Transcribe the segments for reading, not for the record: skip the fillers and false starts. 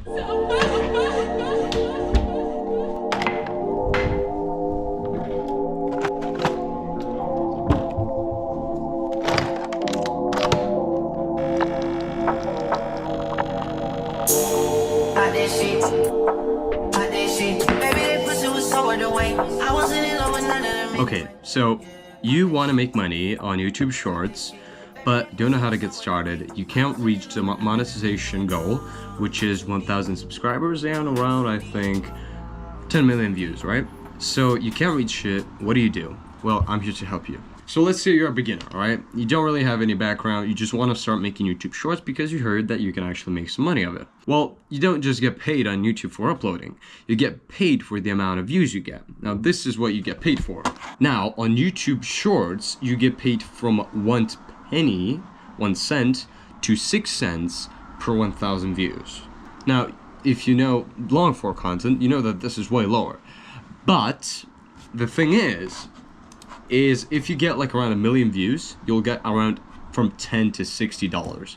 Okay, so you want to make money on YouTube Shorts, but don't know how to get started. You can't reach the monetization goal, which is 1,000 subscribers and around, I think, 10 million views, right? So you can't reach it. What do? Well, I'm here to help you. So let's say you're a beginner, all right? You don't really have any background. You just want to start making YouTube Shorts because you heard that you can actually make some money of it. Well, you don't just get paid on YouTube for uploading. You get paid for the amount of views you get. Now, this is what you get paid for. Now, on YouTube Shorts, you get paid from 1 cent to 6 cents per 1,000 views. Now, if you know long form content, you know that this is way lower. But the thing is if you get like around 1 million views, you'll get around from $10 to $60.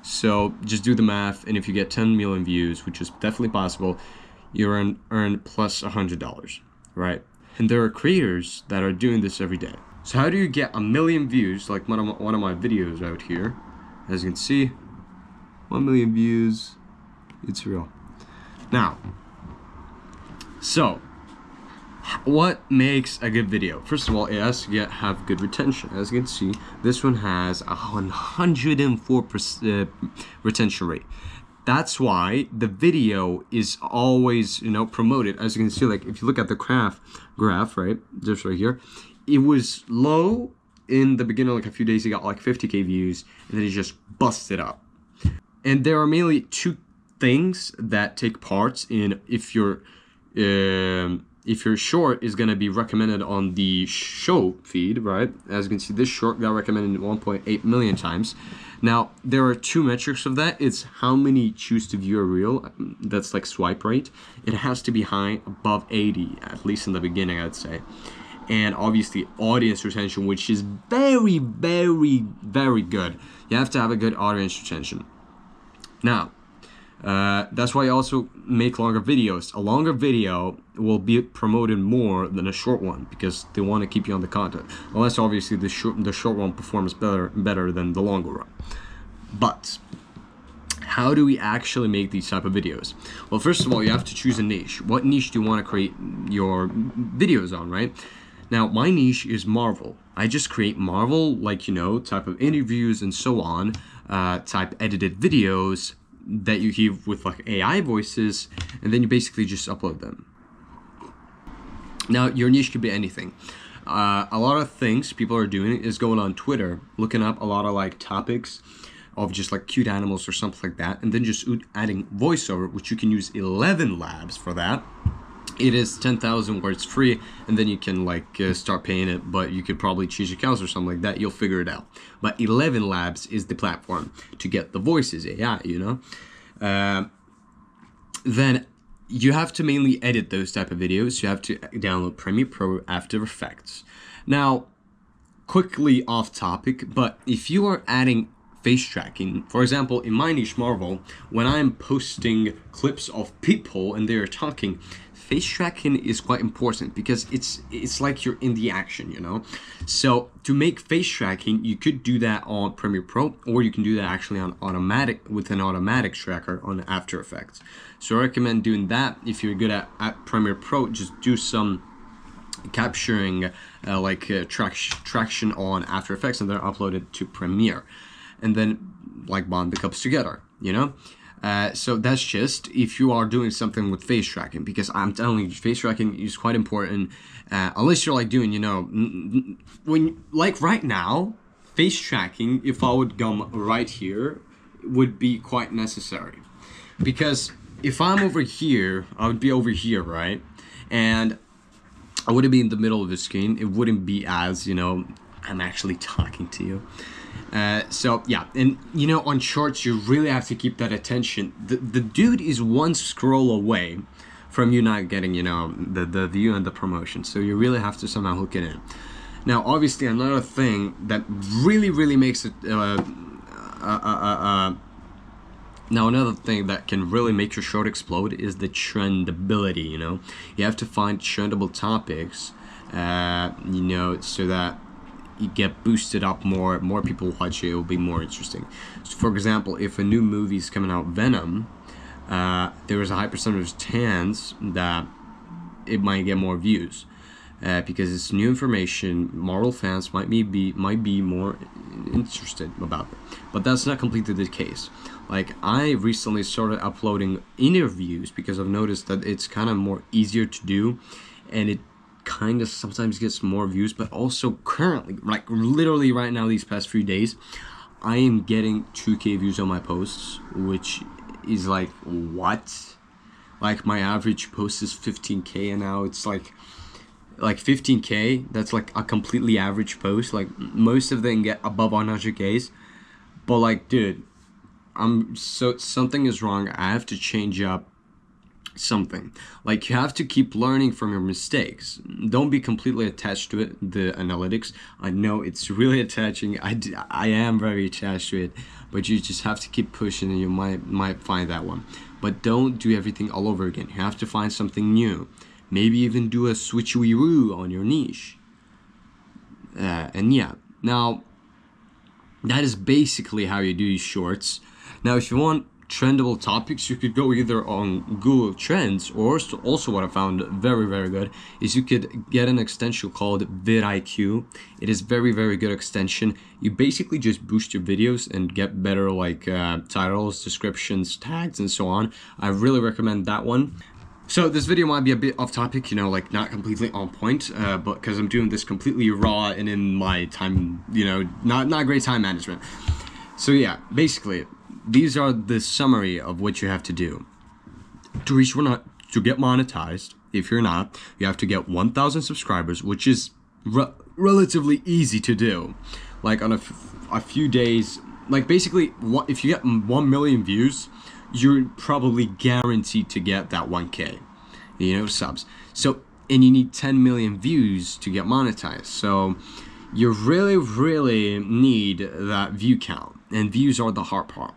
So just do the math, and if you get 10 million views, which is definitely possible, you earn plus $100, right? And there are creators that are doing this every day. So how do you get 1 million views? Like one of my videos out here, as you can see, 1 million views. It's real. Now, so what makes a good video? First of all, it has to have good retention. As you can see, this one has a 104% retention rate. That's why the video is always, promoted. As you can see, like if you look at the graph, right, just right here, it was low in the beginning, like a few days. It got like 50K views, and then it just busted up. And there are mainly two things that take part in if your short is going to be recommended on the show feed, right? As you can see, this short got recommended 1.8 million times. Now, there are two metrics of that. It's how many choose to view a reel. That's like swipe rate. It has to be high, above 80, at least in the beginning, I'd say. And obviously, audience retention, which is very, very, very good. You have to have a good audience retention. Now, that's why I also make longer videos. A longer video will be promoted more than a short one because they want to keep you on the content. Unless obviously the short one performs better than the longer one. But how do we actually make these type of videos? Well, first of all, you have to choose a niche. What niche do you want to create your videos on, right? Now, my niche is Marvel. I just create Marvel, like, type of interviews and so on, type edited videos that you hear with like AI voices, and then you basically just upload them. Now, your niche could be anything. A lot of things people are doing is going on Twitter, looking up a lot of like topics of just like cute animals or something like that, and then just adding voiceover, which you can use 11 labs for that. It is 10,000 words free, and then you can like start paying it, but you could probably change accounts or something like that. You'll figure it out. But 11 Labs is the platform to get the voices AI, Then you have to mainly edit those type of videos. You have to download Premiere Pro, After Effects. Now, quickly off topic, but if you are adding face tracking, for example, in my niche Marvel, when I'm posting clips of people and they're talking, face tracking is quite important because it's like you're in the action, So to make face tracking, you could do that on Premiere Pro, or you can do that actually on with an automatic tracker on After Effects. So I recommend doing that. If you're good at Premiere Pro, just do some capturing traction on After Effects and then upload it to Premiere, and then like bond the cups together, So that's just if you are doing something with face tracking, because I'm telling you, face tracking is quite important. Unless you're like doing, like right now, face tracking, if I would come right here, would be quite necessary. Because if I'm over here, I would be over here, right? And I wouldn't be in the middle of the screen. It wouldn't be as, I'm actually talking to you. So yeah, and on shorts you really have to keep that attention. The dude is one scroll away from you not getting the view and the promotion, so you really have to somehow hook it in. Now obviously another thing that really makes it Now, another thing that can really make your short explode is the trendability, you know? You have to find trendable topics, you know, so that you get boosted up more people watch it will be more interesting. So for example, if a new movie is coming out, Venom, there is a high percentage chance that it might get more views, because it's new information. Marvel fans might be more interested about it, but that's not completely the case. Like, I recently started uploading interviews because I've noticed that it's kind of more easier to do, and it kind of sometimes gets more views. But also currently, like literally right now, these past few days, I am getting 2K views on my posts, which is like, what? Like, my average post is 15K, and now it's like 15K. That's like a completely average post. Like, most of them get above 100Ks, but like, dude, something is wrong. I have to change up something. Like, you have to keep learning from your mistakes. Don't be completely attached to it, the analytics. I know it's really attaching. I am very attached to it, but you just have to keep pushing, and you might find that one. But don't do everything all over again. You have to find something new. Maybe even do a switcheroo on your niche. And yeah, now that is basically how you do these shorts. Now, if you want trendable topics, you could go either on Google Trends, or also what I found very, very good is you could get an extension called vidIQ. It is very, very good extension. You basically just boost your videos and get better like titles, descriptions, tags, and so on. I really recommend that one. So this video might be a bit off topic, you know, like not completely on point, but because I'm doing this completely raw and in my time, you know, not great time management. So yeah, basically, these are the summary of what you have to do to get monetized. If you're not, you have to get 1,000 subscribers, which is relatively easy to do. Like, on a few days, like basically, if you get 1 million views, you're probably guaranteed to get that 1K, you know, subs. So, and you need 10 million views to get monetized. So you really need that view count, and views are the hard part.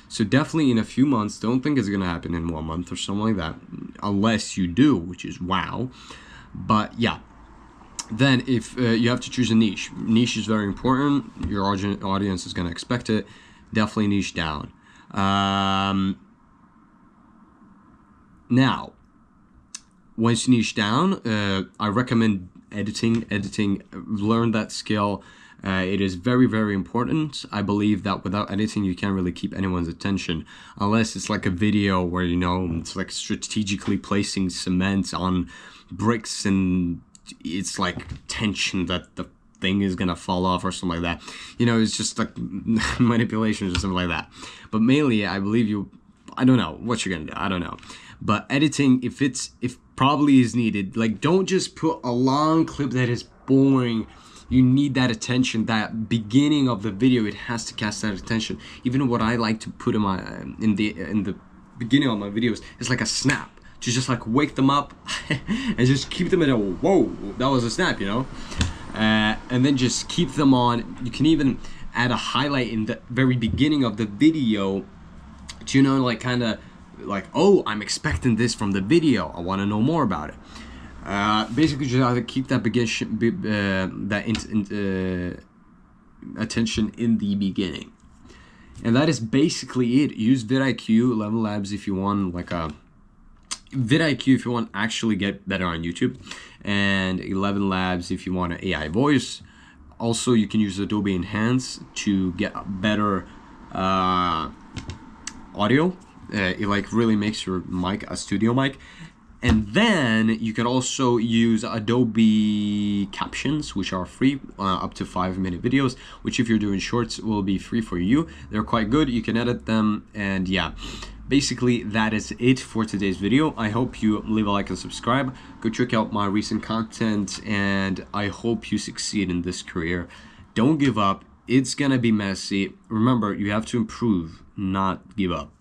So definitely in a few months, don't think it's gonna happen in 1 month or something like that, unless you do, which is wow. But yeah, then if you have to choose a niche. Niche is very important. Your audience is gonna expect it. Definitely niche down. Now, once you niche down, I recommend editing. Learn that skill. It is very, very important. I believe that without editing, you can't really keep anyone's attention, unless it's like a video where, you know, it's like strategically placing cement on bricks and it's like tension that the thing is gonna fall off or something like that. You know, it's just like manipulations or something like that. But mainly, I believe I don't know what you're gonna do. I don't know. But editing, if probably is needed, like, don't just put a long clip that is boring. You need that attention, that beginning of the video. It has to catch that attention. Even what I like to put in my in the beginning of my videos is like a snap to just like wake them up and just keep them in a whoa, that was a snap, you know. And then just keep them on. You can even add a highlight in the very beginning of the video to, you know, like kind of like, oh, I'm expecting this from the video. I want to know more about it. Basically, just have to keep that attention in the beginning, and that is basically it. Use vidIQ, 11 Labs if you want like a vidIQ if you want actually get better on YouTube, and 11 Labs if you want an AI voice. Also, you can use Adobe Enhance to get better audio. It like really makes your mic a studio mic. And then you can also use Adobe Captions, which are free, up to 5-minute videos, which if you're doing shorts will be free for you. They're quite good. You can edit them, and yeah, basically that is it for today's video. I hope you leave a like and subscribe. Go check out my recent content, and I hope you succeed in this career. Don't give up. It's gonna be messy. Remember, you have to improve, not give up.